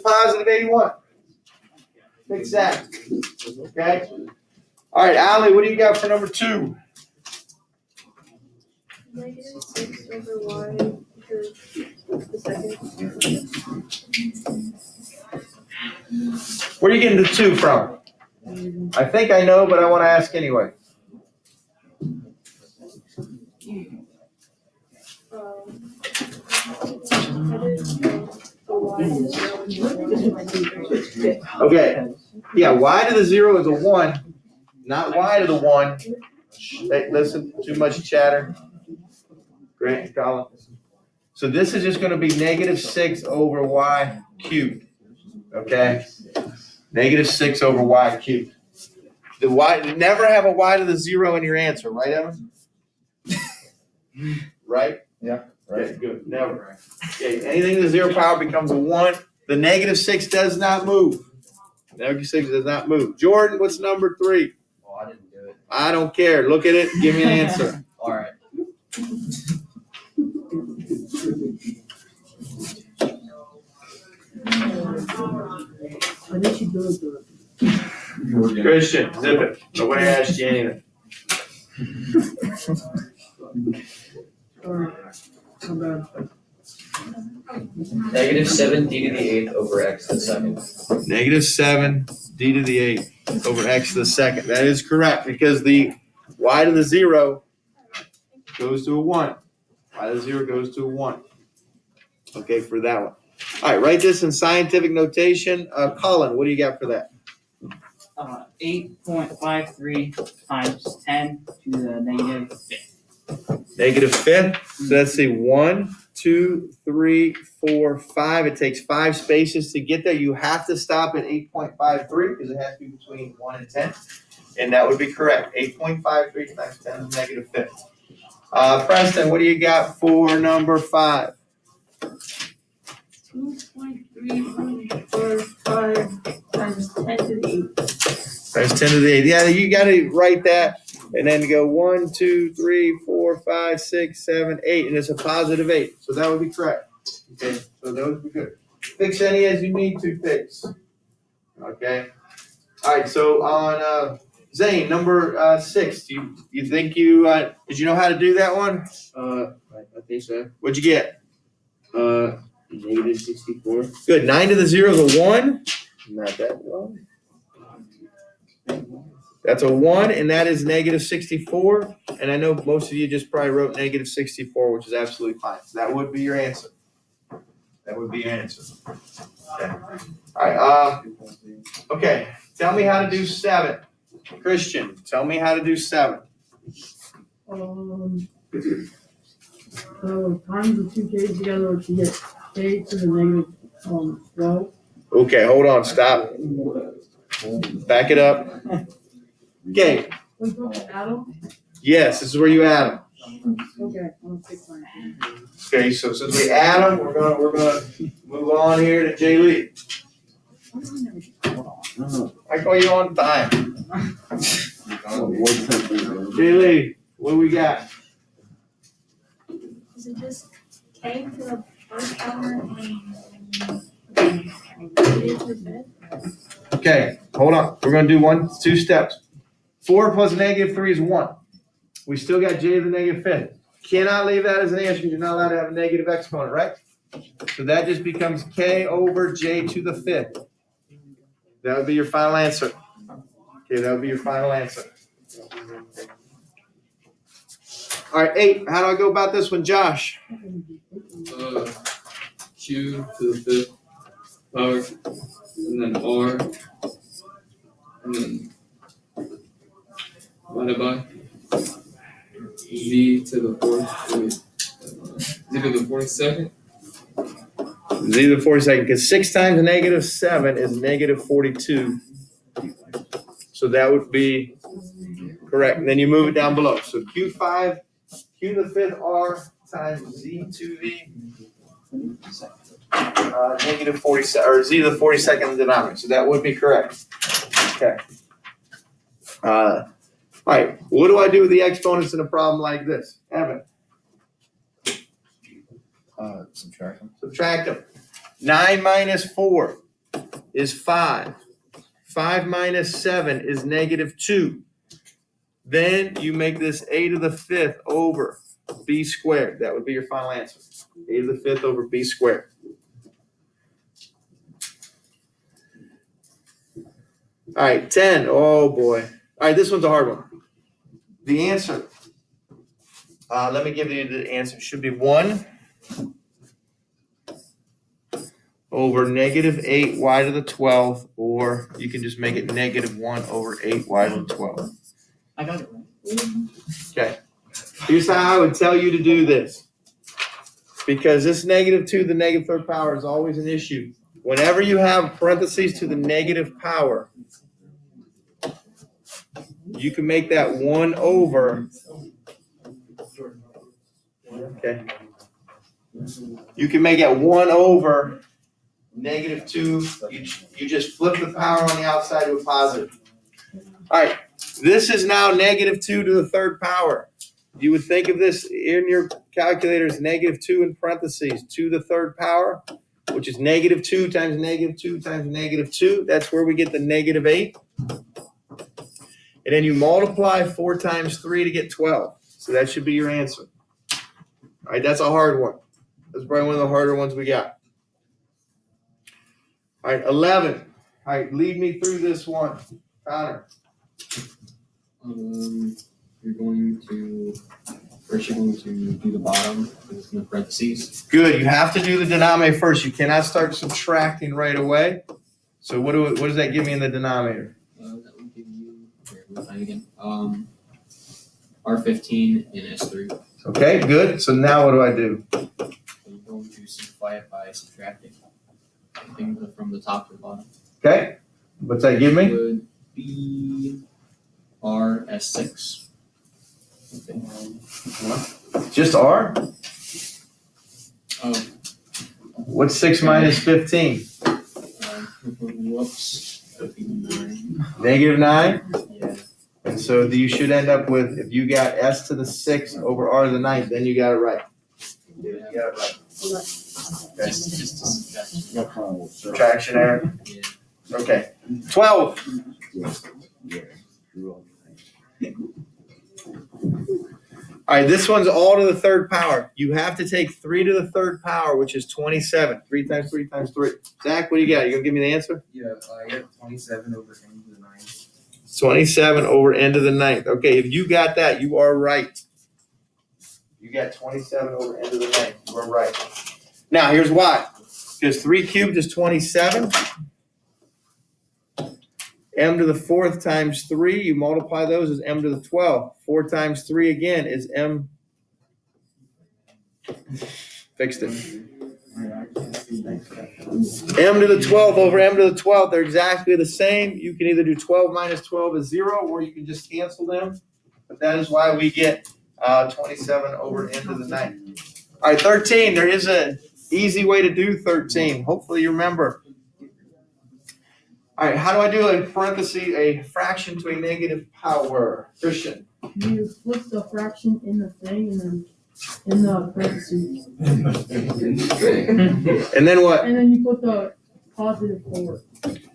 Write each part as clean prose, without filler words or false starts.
positive 81. Fix that. Okay? All right, Allie, what do you got for number 2? Negative 6 over y to the second. Where are you getting the 2 from? I think I know, but I want to ask anyway. Okay. Yeah, y to the 0 is a 1, not y to the 1. Hey, listen, too much chatter. Grant, Colin. So this is just going to be negative 6 over y cubed. Okay? Negative 6 over y cubed. The y, never have a y to the 0 in your answer, right, Evan? Right? Yeah. Right. Okay, good. Never. Okay, anything to the 0 power becomes a 1. The negative 6 does not move. Negative 6 does not move. Jordan, what's number 3? Oh, I didn't do it. I don't care. Look at it. Give me an answer. All right. Christian, zip it. Nobody asked you anything. Negative 7 d to the 8th over x to the second. Negative 7 d to the 8th over x to the second. That is correct because the y to the 0 goes to a 1. Y to the 0 goes to a 1. Okay, for that one. All right, write this in scientific notation. Colin, what do you got for that? 8.53 times 10 to the negative 5th. Negative 5th. So let's see, 1, 2, 3, 4, 5. It takes 5 spaces to get there. You have to stop at 8.53 because it has to be between 1 and 10. And that would be correct. 8.53 times 10 to the negative 5th. Preston, what do you got for number 5? 2.345 times 10 to the 8th. Times 10 to the 8th. Yeah, you got to write that and then go 1, 2, 3, 4, 5, 6, 7, 8. And it's a positive 8. So that would be correct. Okay, so those would be good. Fix any as you need to fix. Okay. All right, so on Zane, number 6, you think you did you know how to do that one? I think so. What'd you get? Negative 64. Good. 9 to the 0 is a 1. Not that long. That's a 1, and that is negative 64. And I know most of you just probably wrote negative 64, which is absolutely fine. So that would be your answer. That would be your answer. Okay. All right. Okay. Tell me how to do 7. Christian, tell me how to do 7. So times the two k's together to get k to the negative 12. Okay, hold on. Stop. Back it up. Okay. We put the atom. Yes, this is where you add them. Okay, I'll take mine. Okay, so since we add them, we're gonna move on here to Jay Lee. I call you on time. Jay Lee, what do we got? Is it just k to the first power and Okay, hold on. We're gonna do 2 steps. 4 plus negative 3 is 1. We still got j to the negative 5th. Cannot leave that as an answer because you're not allowed to have a negative exponent, right? So that just becomes k over j to the 5th. That would be your final answer. Okay, that would be your final answer. All right, 8. How do I go about this one, Josh? Q to the 5th power, and then R, and then divided by Z to the 4th, Z to the 42nd. Z to the 42nd, because 6 times negative 7 is negative 42. So that would be correct. And then you move it down below. So Q5, Q to the 5th R times Z to the negative 47, or Z to the 42nd denominator. So that would be correct. Okay. All right. What do I do with the exponents in a problem like this? Evan? Subtract them. Subtract them. 9 minus 4. is 5. 5 minus 7 is -2. Then you make this a to the 5th over b squared. That would be your final answer. A to the 5th over b squared. All right, 10. Oh boy. All right, this one's a hard one. The answer, let me give you the answer. It should be 1 over -8y to the 12th, or you can just make it -1 over 8y to the 12th. I got it right. Okay. Here's how I would tell you to do this. Because this -2 to the -3rd power is always an issue. Whenever you have parentheses to the negative power, you can make that 1 over. Okay. You can make it 1 over -2. You just flip the power on the outside to a positive. All right. This is now -2 to the 3rd power. You would think of this in your calculator as -2 in parentheses to the 3rd power, which is -2 times -2 times -2. That's where we get the -8. And then you multiply 4 times 3 to get 12. So that should be your answer. All right, that's a hard one. That's probably one of the harder ones we got. All right, 11. All right, lead me through this one. Connor. You're going to do the bottom in the parentheses. Good. You have to do the denominator first. You cannot start subtracting right away. So what does that give me in the denominator? That will give you, here, we'll try again. R15 and S3. Okay, good. So now what do I do? So you're going to simplify it by subtracting everything from the top to the bottom. Okay. What's that give me? Would be RS6. Okay. Just R? Oh, What's 6 minus 15? Whoops. That'd be 9. -9? Yeah. And so you should end up with, if you got S to the 6th over R to the 9th, then you got it right. You got it right. Just a subtraction. Subtraction error. Yeah. Okay. 12. All right, this one's all to the 3rd power. You have to take 3 to the 3rd power, which is 27. 3 times 3 times 3. Zach, what do you got? You gonna give me the answer? Yeah, I got 27 over n to the 9. 27 over n to the 9th. Okay, if you got that, you are right. You got 27 over n to the 9th. You are right. Now, here's why. Because 3 cubed is 27. M to the 4th times 3, you multiply those as m to the 12th. 4 times 3 again is m. Fixed it. M to the 12th over m to the 12th, they're exactly the same. You can either do 12 minus 12 is 0, or you can just cancel them. But that is why we get 27 over n to the 9th. All right, 13. There is an easy way to do 13. Hopefully you remember. All right, how do I do a parenthesis, a fraction to a negative power? Christian. You flip the fraction in the thing and then in the parentheses. And then what? And then you put the positive forward.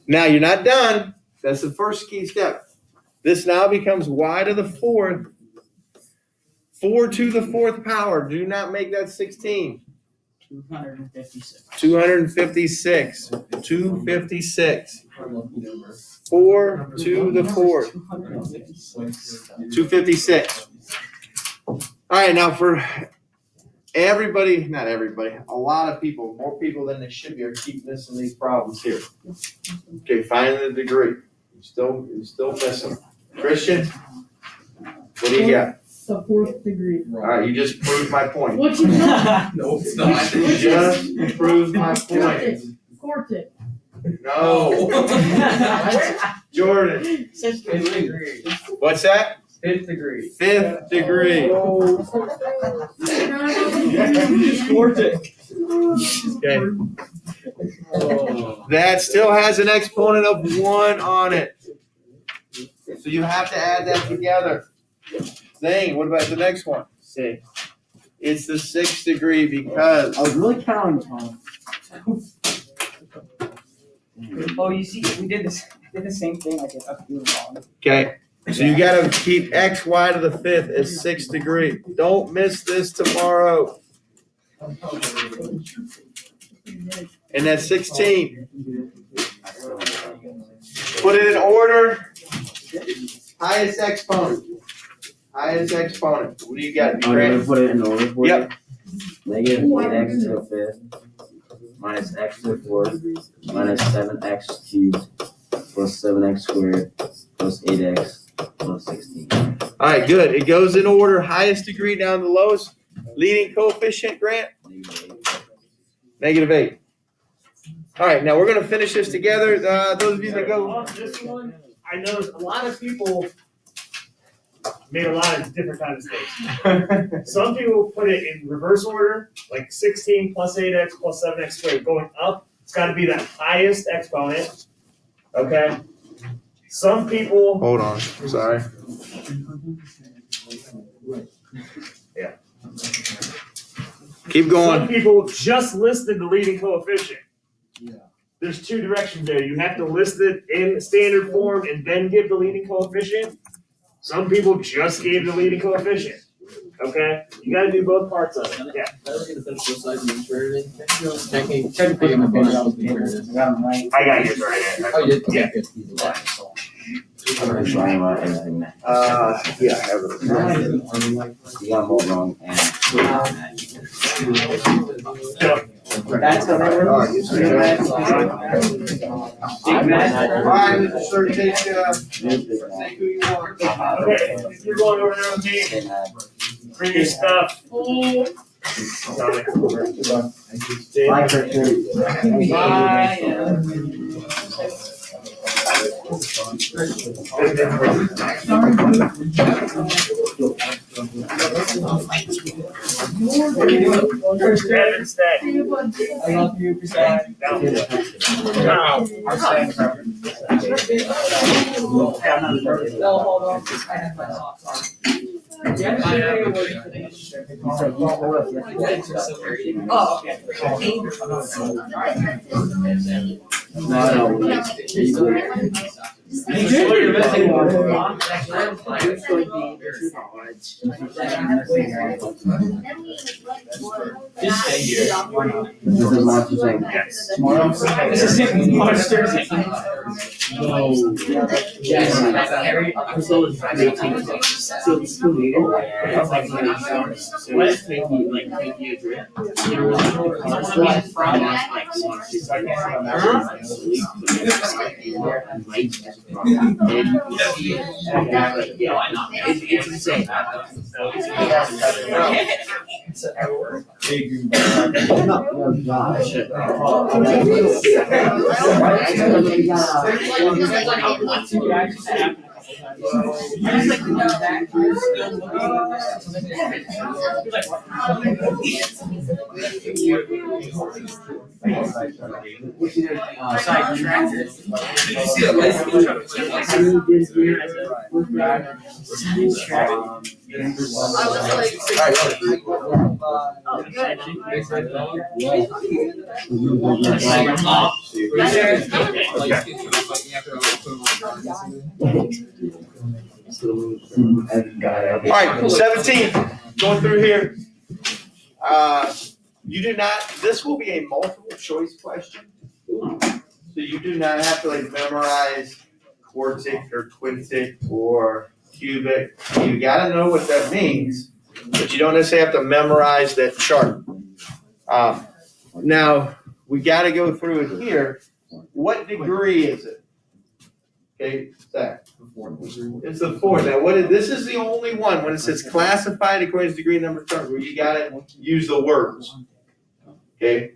Now you're not done. That's the first key step. This now becomes y to the 4th. 4 to the 4th power. Do not make that 16. 256. 256. 256. 4 to the 4th. 256. All right, now for everybody, not everybody, a lot of people, more people than they should be, are keep missing these problems here. Okay, find the degree. You're still missing. Christian, what do you got? The 4th degree. All right, you just proved my point. What you got? No, it's not. You just proved my point. Quartic. No, Jordan. 5th degree. What's that? 5th degree. 5th degree. Okay. That still has an exponent of 1 on it. So you have to add that together. Zane, what about the next one? 6. It's the 6th degree because I was really counting on Oh, you see, we did the same thing, I did up here wrong. Okay, so you gotta keep x, y to the fifth as 6th degree. Don't miss this tomorrow. And that's 16. Put it in order. Highest exponent. Highest exponent. What do you got, I'm gonna Grant? put it in order for you. Yep. Negative 8x to the fifth minus x to the fourth minus 7x cubed plus 7x squared plus 8x plus 16. All right, good. It goes in order. Highest degree down to the lowest. Leading coefficient, Grant? -8. All right, now we're gonna finish this together. Those of you that go. On this one, I noticed a lot of people made a lot of different kinds of mistakes. Some people put it in reverse order, like 16 plus 8x plus 7x squared. Going up, it's gotta be the highest exponent, okay? Some people, Hold on, sorry. Yeah. Keep some going. people just listed the leading coefficient. There's two directions there. You have to list it in standard form and then give the leading coefficient. Some people just gave the leading coefficient. Okay? You gotta do both parts of it. Yeah. Technically, my phone was being I got them right. I got yours right there. Oh, you did? Yeah. Okay, good. I'm gonna try about anything now. Yeah, I have it. You got them all wrong and. That's how that All right, works. All right, Mr. Sir, take who you want. Okay, if you're going over there with me, bring your stuff. Bye, Christian. Evan, stay. I love you, Prasad. Down. I'm staying forever. No, hold on. I have my socks on. Oh, okay. Just stay here. This is Monty saying. Yes. This is monsters. It's insane. All right, 17, going through here. You do not, this will be a multiple choice question. So you do not have to like memorize quartic or quintic or cubic. You gotta know what that means, but you don't necessarily have to memorize that chart. Now, we gotta go through it here. What degree is it? Okay, Zach. It's the fourth. Now, this is the only one when it says classified according to degree number of terms where you gotta use the words. Okay.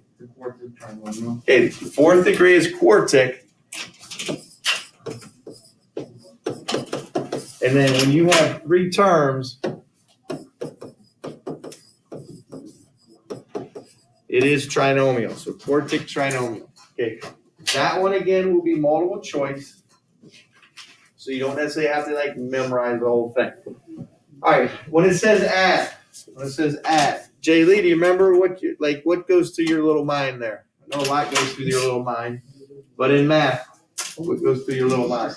Okay, fourth degree is quartic. And then when you have three terms, it is trinomial. So quartic trinomial. Okay. That one again will be multiple choice. So you don't necessarily have to like memorize the whole thing. All right, when it says add, Jay Lee, do you remember what goes through your little mind there? I know a lot goes through your little mind. But in math, what goes through your little mind?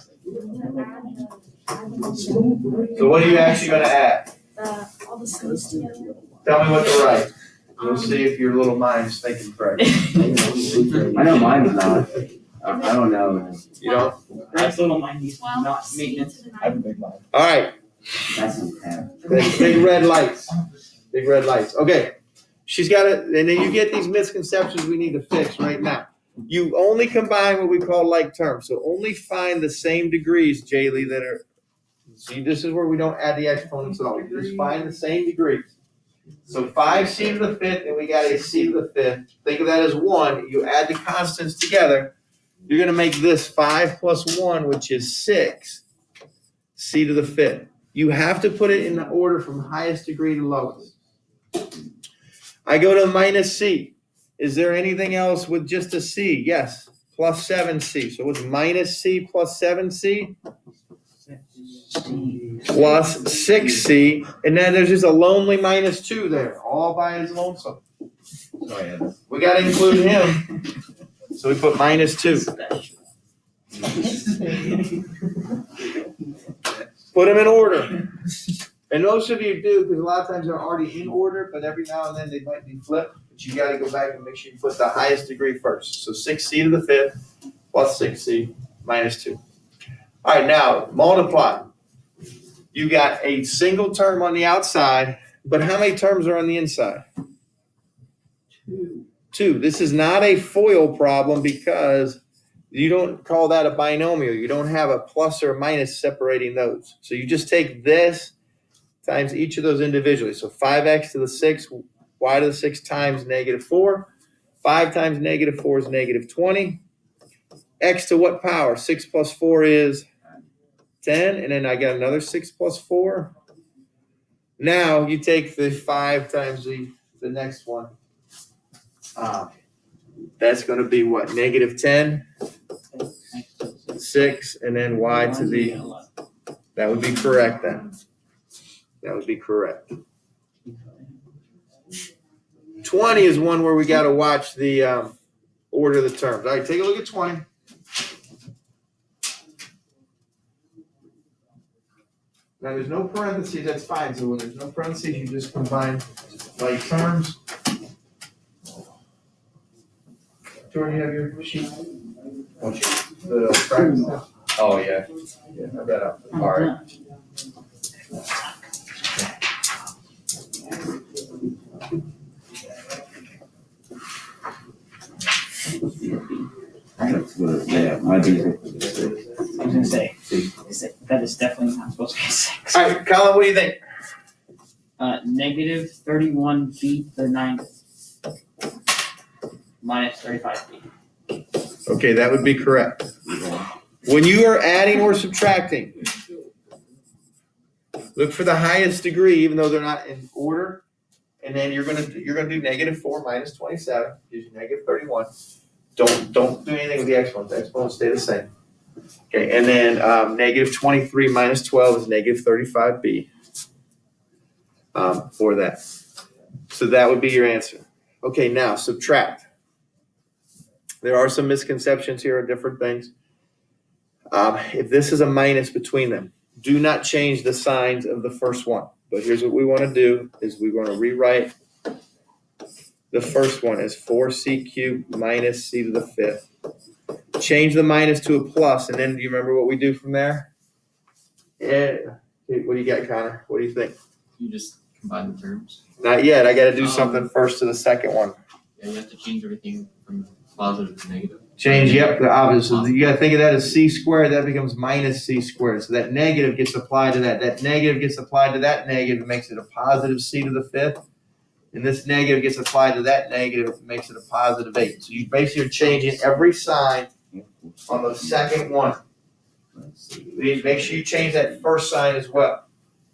So what are you actually gonna add? All the sums together. Tell me what to write. We'll see if your little mind is thinking correct. I know mine's not. I don't know. You don't? That's little mindy, Well, not C maintenance. to the I have a ninth. big line. All right, That's some crap. big red lights. Big red lights. Okay. She's got it, and then you get these misconceptions we need to fix right now. You only combine what we call like terms. So only find the same degrees, Jaylee, that are, see, this is where we don't add the exponents at all. You just find the same degrees. So 5c to the fifth, and we got a c to the fifth. Think of that as 1. You add the constants together. You're going to make this 5 plus 1, which is 6, c to the fifth. You have to put it in the order from highest degree to lowest. I go to minus c. Is there anything else with just a c? Yes, plus 7c. So what's minus c plus 7c? Plus 6c. And then there's just a lonely minus 2 there, all by his lonesome. We got to include him. So we put minus 2. Put them in order. And most of you do, because a lot of times they're already in order, but every now and then they might be flipped. But you got to go back and make sure you put the highest degree first. So 6c to the fifth plus 6c minus 2. All right, now multiply. You got a single term on the outside, but how many terms are on the inside? 2. This is not a FOIL problem because you don't call that a binomial. You don't have a plus or a minus separating those. So you just take this times each of those individually. So 5x to the 6, y to the 6 times negative 4. 5 times negative 4 is negative 20. X to what power? 6 plus 4 is 10. And then I got another 6 plus 4. Now you take the 5 times the next one. That's going to be what? Negative 10, 6, and then y to the, that would be correct then. That would be correct. 20 is one where we got to watch the order of the terms. All right, take a look at 20. Now there's no parentheses, that's fine. So when there's no parentheses, you just combine like terms. Jordan, you have your sheet? What sheet? The practice. Oh, yeah. Yeah, I got up. All right. Yeah, might be. I was gonna say, that is definitely not supposed to be 6. All right, Colin, what do you think? Negative 31b to the 9th minus 35b. Okay, that would be correct. When you are adding or subtracting, look for the highest degree, even though they're not in order. And then you're gonna do negative 4 minus 27, gives you negative 31. Don't do anything with the exponents. The exponents stay the same. Okay, and then negative 23 minus 12 is negative 35b for that. So that would be your answer. Okay, now subtract. There are some misconceptions here of different things. If this is a minus between them, do not change the signs of the first one. But here's what we want to do is we want to rewrite the first one as 4c cubed minus c to the fifth. Change the minus to a plus, and then do you remember what we do from there? Yeah. What do you got, Connor? What do you think? You just combine the terms. Not yet. I got to do something first to the second one. Yeah, you have to change everything from positive to negative. Change, yep, the opposite. So you gotta think of that as c squared, that becomes minus c squared. So that negative gets applied to that. That negative gets applied to that negative, it makes it a positive c to the fifth. And this negative gets applied to that negative, it makes it a positive 8. So you basically are changing every sign on the second one. Make sure you change that first sign as well.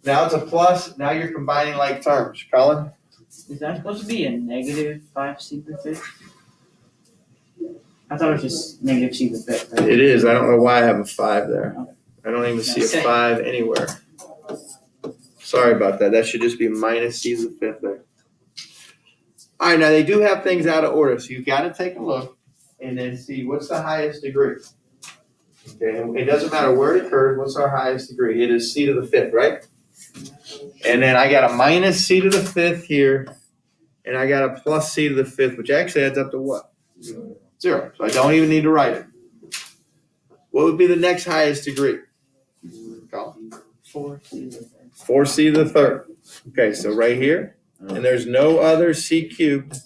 Now it's a plus, now you're combining like terms. Colin? Is that supposed to be a negative 5c to the 5th? I thought it was just negative c to the 5th. Right? It is. I don't know why I have a 5 there. I don't even see a 5 anywhere. Sorry about that. That should just be minus c to the 5th there. All right, now they do have things out of order, so you've got to take a look. and then see what's the highest degree. Okay, and it doesn't matter where it occurs, what's our highest degree? It is c to the fifth, right? And then I got a minus c to the fifth here, and I got a plus c to the fifth, which actually adds up to what? 0. So I don't even need to write it. What would be the next highest degree? Colin? 4c to the third. Okay, so right here, and there's no other c cubed.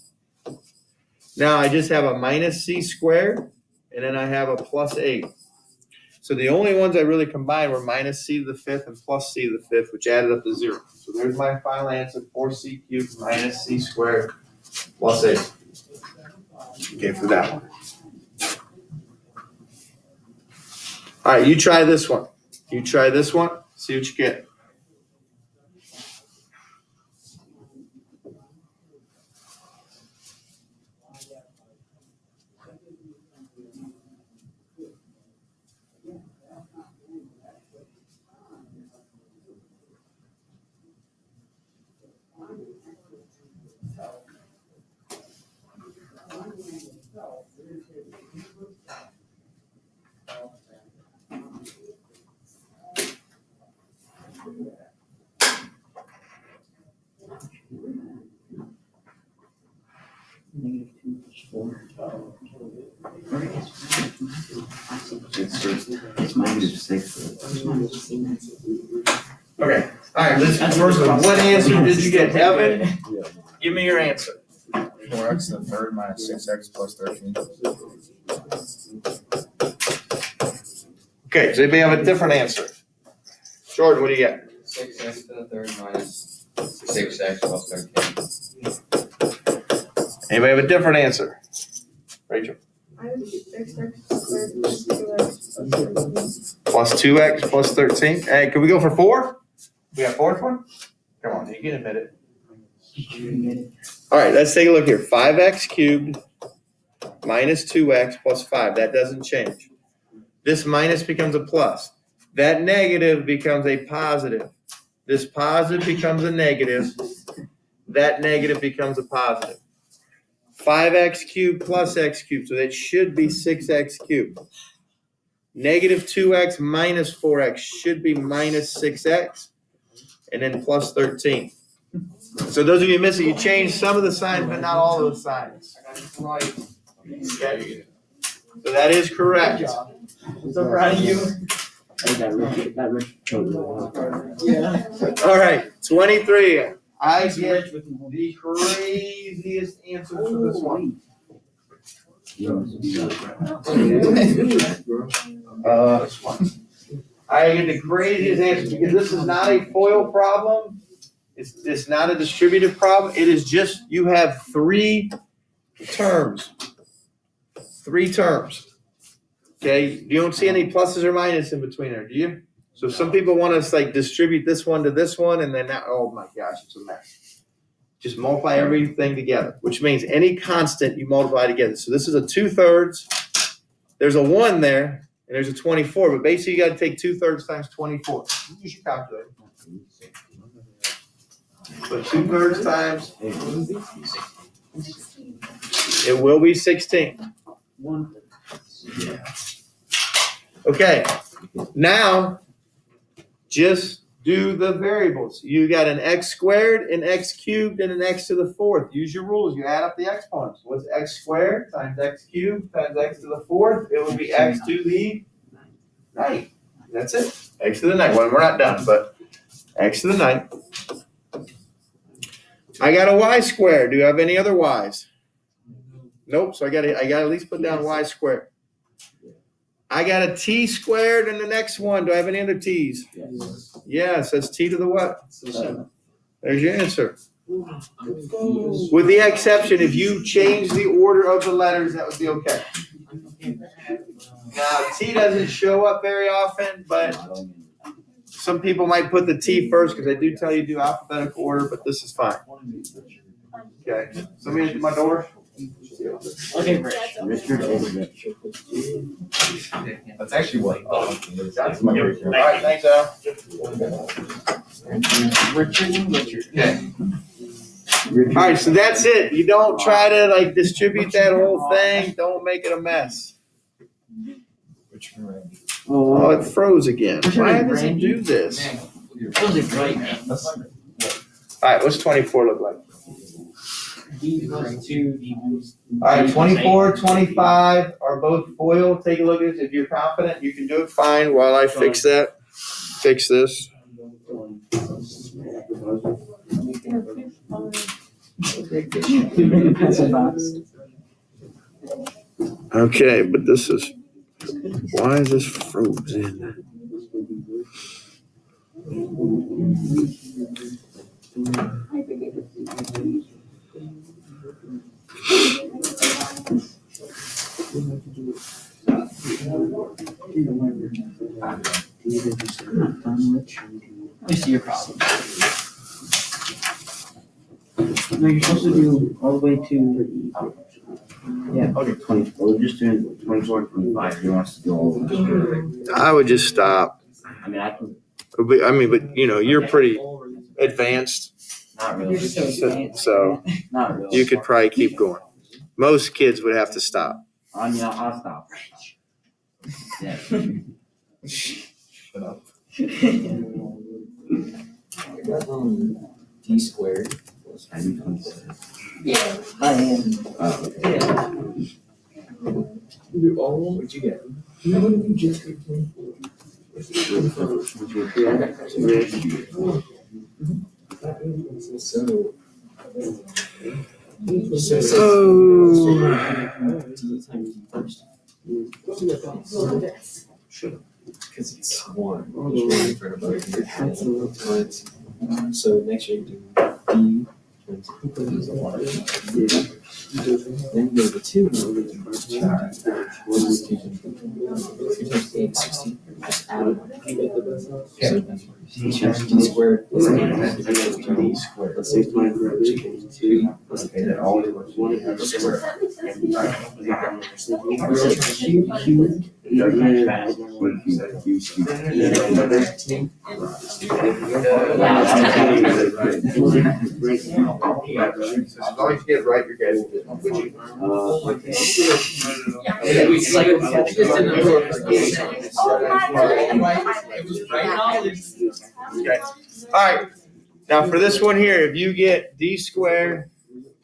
Now I just have a minus c squared, and then I have a plus 8. So the only ones I really combined were minus c to the fifth and plus c to the fifth, which added up to 0. So there's my final answer, 4c cubed minus c squared plus 8. Okay, for that one. All right, you try this one. You try this one, see what you get. It's -6. Okay, all right, listen, first of all, what answer did you get, Evan? Give me your answer. 4x to the third minus 6x plus 13. Okay, does anybody have a different answer? Jordan, what do you got? 6x to the third minus 6x plus 13. Anybody have a different answer? Rachel? I would do x squared plus 2x Plus 2x plus 13. Hey, can we go for 4? We got fourth one? Come on, you can admit it. All right, let's take a look here. 5x cubed minus 2x plus 5. That doesn't change. This minus becomes a plus. That negative becomes a positive. This positive becomes a negative. That negative becomes a positive. 5x cubed plus x cubed, so that should be 6x cubed. Negative 2x minus 4x should be minus 6x, and then plus 13. So those of you missing, you changed some of the signs, but not all of the signs. Okay. So that is correct. So proud of you. All right, 23. I get the craziest answer for this one. I get the craziest answer because this is not a FOIL problem. It's not a distributive problem. It is just you have 3 terms. 3 terms. Okay, you don't see any pluses or minuses in between there, do you? So some people want us like distribute this one to this one, and then that, oh my gosh, it's a mess. Just multiply everything together, which means any constant you multiply together. So this is a 2/3. There's a 1 there, and there's a 24, but basically you got to take 2/3 times 24. Use your calculator. So 2/3 times, it will be 16. Okay, now just do the variables. You got an x squared, an x cubed, and an x to the 4th. Use your rules. You add up the exponents. What's x squared times x cubed times x to the 4th? It would be x to the 9th. That's it. X to the 9th. Well, we're not done, but x to the 9th. I got a y squared. Do you have any other y's? Nope. So I got to at least put down y squared. I got a t squared in the next one. Do I have any other t's? Yes. Yes, that's t to the what? There's your answer. With the exception, if you change the order of the letters, that would be okay. Now, t doesn't show up very often, but some people might put the t first because I do tell you to do alphabetical order, but this is fine. Okay, somebody at my door? Okay, Rich. That's actually what. All right, thanks, Al. Richard. Okay. Alright, so that's it. You don't try to like distribute that whole thing. Don't make it a mess. Which one? Oh, it froze again. Why does it do this? Those are great. Alright, what's 24 look like? D plus 2, D minus. Alright, 24, 25 are both FOIL. Take a look at it. If you're confident, you can do it fine while I fix that. Fix this. Pencil box. Okay, but this is, why is this frozen? Let me see your problem. No, you're supposed to do all the way to. Okay, 24, we're just doing 24 and 25, he wants to do all of them. I would just stop. I mean, I can, But you know, you're pretty advanced, not really, so not really. you could probably keep going. Most kids would have to stop. I mean, I'll stop. Yeah. Shut up. D squared. I do 27. I am. Oh, okay. You do all of them? What'd you get? No, you just did 24. So. D times D first. Because it's one. Which one in front of us? So next year you do D times then you go to 2. 2 times 8 is 16. Just add them. So D squared plus 8 D squared plus 16 3 plus 8 that all equals 1 plus square. As long as you get it right, you're good. Alright, now for this one here, if you get D squared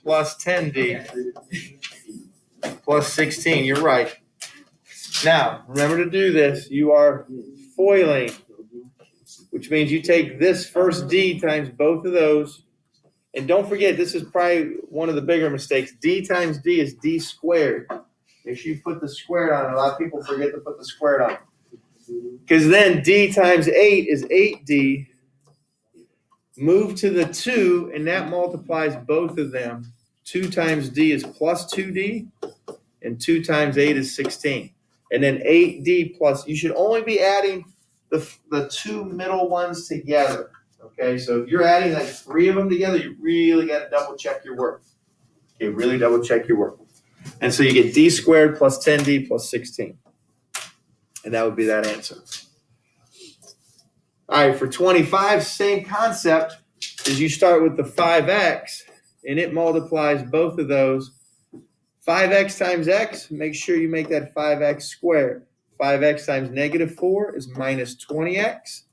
plus 10D plus 16, you're right. Now, remember to do this, you are foiling, which means you take this first D times both of those. And don't forget, this is probably one of the bigger mistakes. D times D is D squared. Make sure you put the squared on it. A lot of people forget to put the squared on. Because then D times 8 is 8D. Move to the 2, and that multiplies both of them. 2 times D is plus 2D, and 2 times 8 is 16. And then 8D plus, you should only be adding the two middle ones together. Okay, so if you're adding like 3 of them together, you really got to double check your work. Okay, really double check your work. And so you get D squared plus 10D plus 16. And that would be that answer. All right, for 25, same concept, is you start with the 5x, and it multiplies both of those. 5x times x, make sure you make that 5x squared. 5x times negative 4 is minus 20x.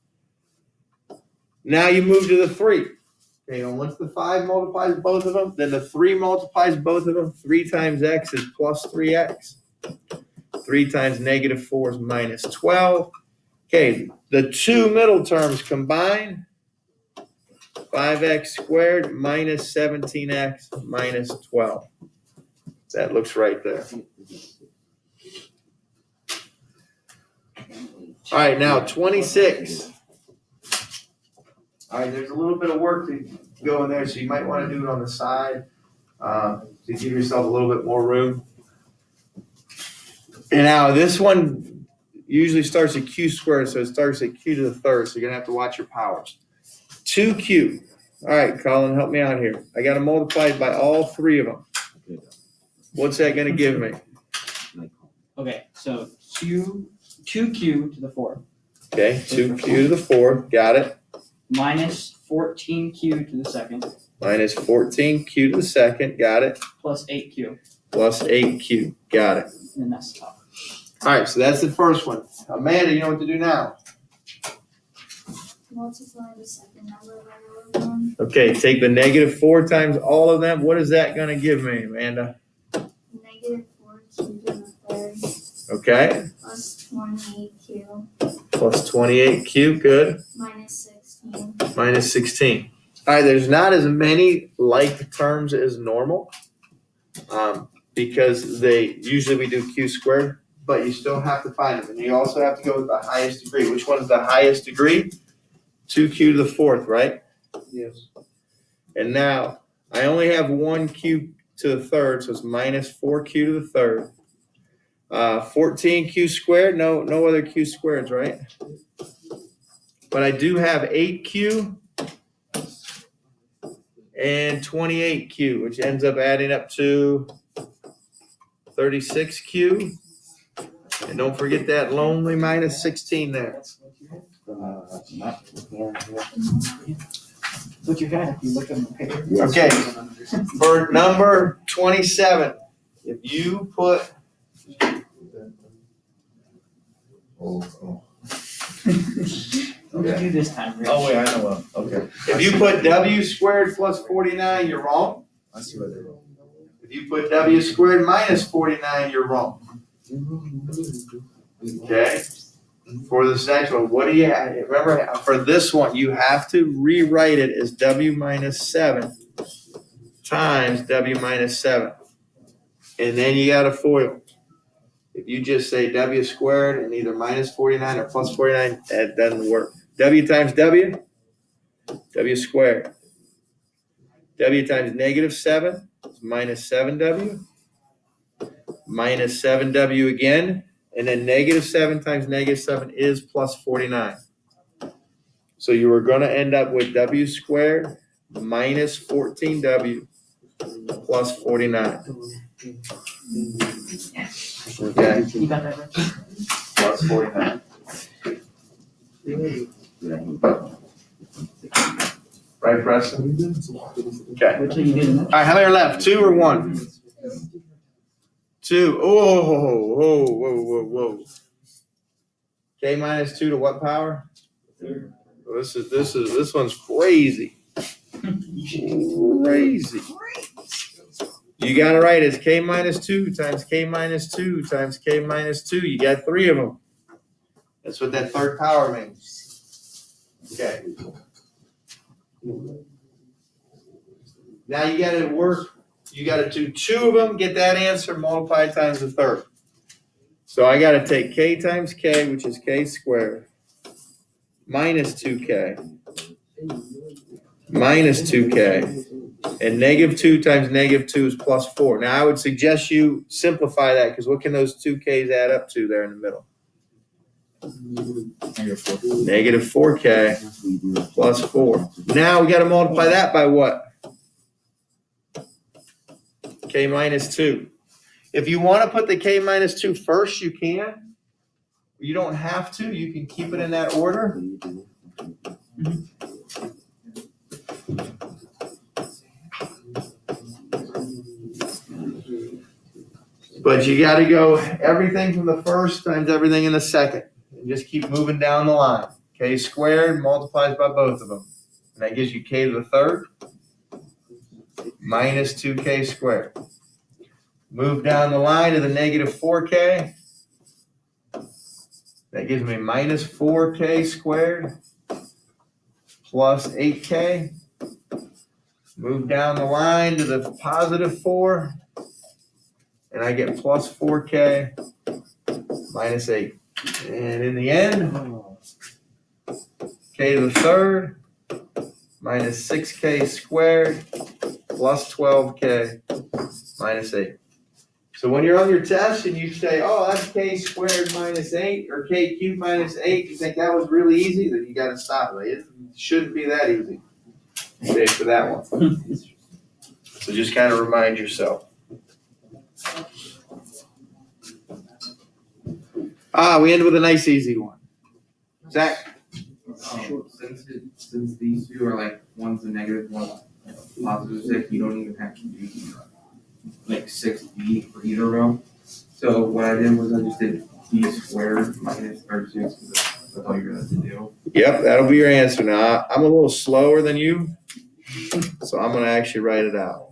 Now you move to the 3. Okay, and once the 5 multiplies both of them, then the 3 multiplies both of them. 3 times x is plus 3x. 3 times negative 4 is minus 12. Okay, the two middle terms combine. 5x squared minus 17x minus 12. That looks right there. All right, now 26. All right, there's a little bit of work to go in there, so you might want to do it on the side to give yourself a little bit more room. And now this one usually starts at q squared, so it starts at q to the third, so you're going to have to watch your powers. 2q. All right, Colin, help me out here. I got to multiply it by all 3 of them. What's that going to give me? Okay, so 2q to the 4th Okay, 2q to the 4th. Got it. minus 14q to the 2nd minus 14q to the second, got it, Plus 8Q, plus 8q, got it. and then that's the top. All right, so that's the first one. Amanda, you know what to do now? Multiply the second number by all of them. Okay, take the negative 4 times all of them. What is that gonna give me, Amanda? Negative 4q to the third Okay, plus 28q plus 28q, good, minus 16. minus 16. All right, there's not as many like terms as normal, because usually we do q squared, but you still have to find them. And you also have to go with the highest degree. Which one is the highest degree? 2q to the fourth, right? Yes. And now, I only have 1q to the third, so it's minus 4q to the third. 14q squared, no other q squareds, right? But I do have 8q and 28q, which ends up adding up to 36q. And don't forget that lonely minus 16 there. What you had, if you look on the paper. Okay, for number 27, if you put What did you do this time, Rich? Oh, wait, I know what, okay. if you put w squared plus 49, you're wrong. I see what they're doing. If you put w squared minus 49, you're wrong. Okay? For this next one, what do you have? Remember, for this one, you have to rewrite it as w minus 7 times w minus 7. And then you got a FOIL. If you just say w squared and either minus 49 or plus 49, that doesn't work. W times w, w squared. W times negative 7 is minus 7w. Minus 7w again. And then negative 7 times negative 7 is plus 49. So you are going to end up with w squared minus 14w plus 49. Okay, You got that, Rich? plus 49. Right, Preston? Okay. Wait till you do the All right, how many are left? 2 or 1? 2. Oh, whoa. K minus 2 to what power? This one's crazy. Crazy. You got it right. It's K minus 2 times K minus 2 times K minus 2. You got 3 of them. That's what that third power means. Okay. Now you got to work. You got to do 2 of them, get that answer, multiply times the third. So I got to take K times K, which is K squared, minus 2K, minus 2K, and negative 2 times negative 2 is plus 4. Now I would suggest you simplify that, because what can those 2Ks add up to there in the middle? Negative 4K plus 4. Now we got to multiply that by what? K minus 2. If you want to put the K minus 2 first, you can. You don't have to. You can keep it in that order. But you got to go everything from the first times everything in the second. And just keep moving down the line. K squared multiplies by both of them. And that gives you K to the third minus 2K squared. Move down the line to the negative 4K. That gives me minus 4K squared plus 8K. Move down the line to the positive 4. And I get plus 4K minus 8. And in the end, K to the third minus 6K squared plus 12K minus 8. So when you're on your test and you say, oh, that's K squared minus 8 or K cubed minus 8, you think that was really easy, then you got to stop. It shouldn't be that easy. Okay, for that one. So just kind of remind yourself. We end with a nice easy one. Zach? Since these two are like one's a negative, positive 6, you don't even have to do like 6b for either row. So what I did was I just did b squared minus 36, because that's all you're gonna have to do. Yep, that'll be your answer. Now, I'm a little slower than you, so I'm gonna actually write it out.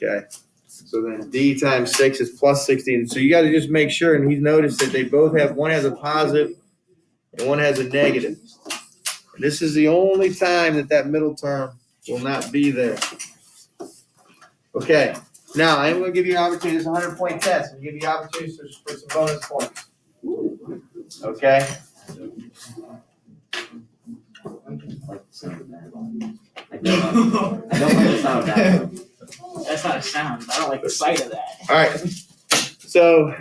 Okay, so then D times 6 is plus 16. So you gotta just make sure, and he's noticed that they both have, one has a positive and one has a negative. This is the only time that that middle term will not be there. Okay, now I'm gonna give you an opportunity, it's a 100-point test, I'm gonna give you opportunities for some bonus points. Okay? Like the sound of that. I don't like the sound of that. That's not a sound. I don't like the sight of that. All right, so,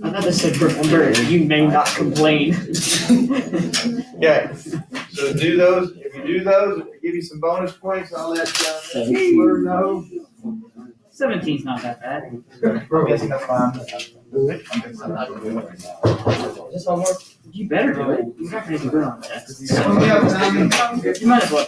I thought this said remember, you may not complain. okay, so do those, if you do those, if I give you some bonus points, I'll let, Blur know. 17's not that bad. I'm guessing that's fine. Just one more. You better do it. You're not gonna do good on that. Yeah, You might as well.